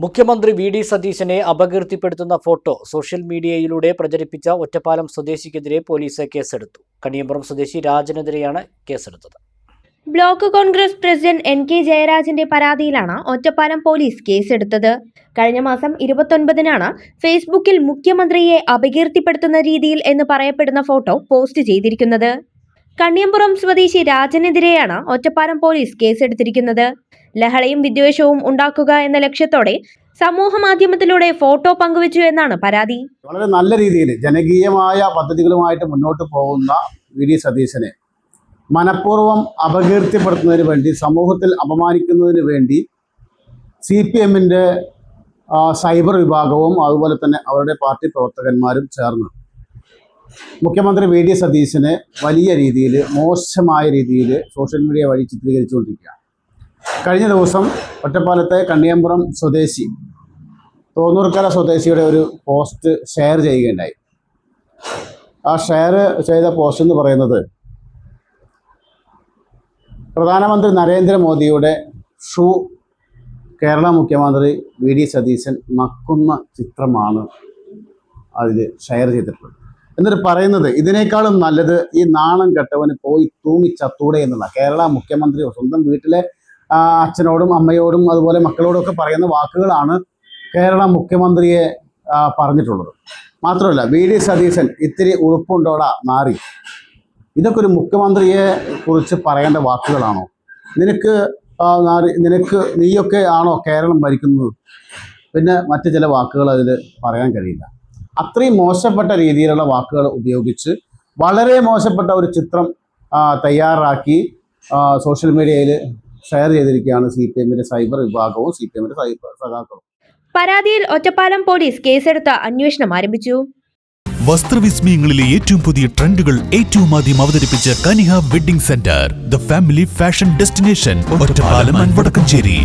മുഖ്യമന്ത്രി വി.ഡി. സതീശനെ അപകീർത്തിപ്പെടുത്തുന്ന photo social മീഡിയയിലൂടെ പ്രചരിപ്പിച്ച ഒറ്റപ്പാലം സ്വദേശിക്കെതിരെ പോലീസ് കേസെടുത്തു. കണിയമ്പുറം സ്വദേശി രാജനെതിരെയാണ് കേസെടുത്തത്. Block Congress president N.K. ജയരാജന്റെ പരാതിയിലാണ് ഒറ്റപ്പാലം പോലീസ് കേസെടുത്തത്. കഴിഞ്ഞ മാസം 29-നാണ് ഫേസ്ബുക്കിൽ മുഖ്യമന്ത്രിയെ അപകീർത്തിപ്പെടുത്തുന്ന രീതിയിൽ എന്ന് പറയപ്പെടുന്ന ഫോട്ടോ പോസ്റ്റ് ചെയ്തിരിക്കുന്നത്. കണിയമ്പുറം സ്വദേശി രാജനെതിരെയാണ് ഒറ്റപ്പാലം പോലീസ് കേസെടുത്തിരിക്കുന്നത്. ലഹളയും വിദ്വേഷവും ഉണ്ടാക്കുക എന്ന ലക്ഷ്യത്തോടെ സമൂഹ മാധ്യമത്തിലൂടെ ഫോട്ടോ പങ്കുവച്ചു എന്നാണ് പരാതി. വളരെ നല്ല രീതിയിൽ ജനകീയമായ പദ്ധതികളുമായിട്ട് മുന്നോട്ട് പോകുന്ന വി.ഡി. സതീശനെ മനഃപൂർവ്വം അപകീർത്തിപ്പെടുത്തുന്നതിന് വേണ്ടി, സമൂഹത്തിൽ അപമാനിക്കുന്നതിന് വേണ്ടി CPM-ന്റെ സൈബർ വിഭാഗവും അതുപോലെ തന്നെ അവരുടെ പാർട്ടി പ്രവർത്തകന്മാരും ചേർന്ന് മുഖ്യമന്ത്രി വി.ഡി. സതീശനെ വലിയ രീതിയിൽ, മോശമായ രീതിയിൽ സോഷ്യൽ മീഡിയ വഴി ചിത്രീകരിച്ചുകൊണ്ടിരിക്കുകയാണ്. കഴിഞ്ഞ ദിവസം ഒറ്റപ്പാലത്തെ കണിയമ്പുറം സ്വദേശി, തോന്നൂർക്കര സ്വദേശിയുടെ ഒരു പോസ്റ്റ് ഷെയർ ചെയ്യുകയുണ്ടായി. ആ ഷെയർ ചെയ്ത പോസ്റ്റ് എന്ന് പറയുന്നത് പ്രധാനമന്ത്രി നരേന്ദ്രമോദിയുടെ ഷൂ കേരള മുഖ്യമന്ത്രി വി.ഡി. സതീശൻ നക്കുന്ന ചിത്രമാണ് അതിൽ ഷെയർ ചെയ്തിട്ടുള്ളത്. എന്നിട്ട് പറയുന്നത്, ഇതിനേക്കാളും നല്ലത് ഈ നാണം കെട്ടവന് പോയി തൂങ്ങിച്ചത്തൂടെ എന്നുള്ള കേരള മുഖ്യമന്ത്രി സ്വന്തം വീട്ടിലെ അച്ഛനോടും അമ്മയോടും അതുപോലെ മക്കളോടും ഒക്കെ പറയുന്ന വാക്കുകളാണ് കേരള മുഖ്യമന്ത്രിയെ പറഞ്ഞിട്ടുള്ളത്. മാത്രമല്ല, വി.ഡി. സതീശൻ ഇത്തിരി ഉറുപ്പുണ്ടോടാ നാറി, ഇതൊക്കെ ഒരു മുഖ്യമന്ത്രിയെ കുറിച്ച് പറയേണ്ട വാക്കുകളാണോ? നീയൊക്കെ ആണോ കേരളം ഭരിക്കുന്നത്? പിന്നെ മറ്റു ചില വാക്കുകൾ അതിൽ പറയാൻ കഴിയില്ല. അത്രയും മോശപ്പെട്ട രീതിയിലുള്ള വാക്കുകൾ ഉപയോഗിച്ച് വളരെ മോശപ്പെട്ട ഒരു ചിത്രം തയ്യാറാക്കി സോഷ്യൽ മീഡിയയിൽ ഷെയർ ചെയ്തിരിക്കുകയാണ് CPM-ന്റെ സൈബർ വിഭാഗവും CPM-ന്റെ സൈബർ സഖാക്കളും. പരാതിയിൽ ഒറ്റപ്പാലം പോലീസ് കേസെടുത്ത് അന്വേഷണം ആരംഭിച്ചു. വസ്ത്രവിസ്മയങ്ങളിലെ ഏറ്റവും പുതിയ ട്രെൻഡുകൾ ഏറ്റവും ആദ്യം അവതരിപ്പിച്ച Kaniha wedding centre, the family fashion destination, Ottapalam and Vadakkanchery.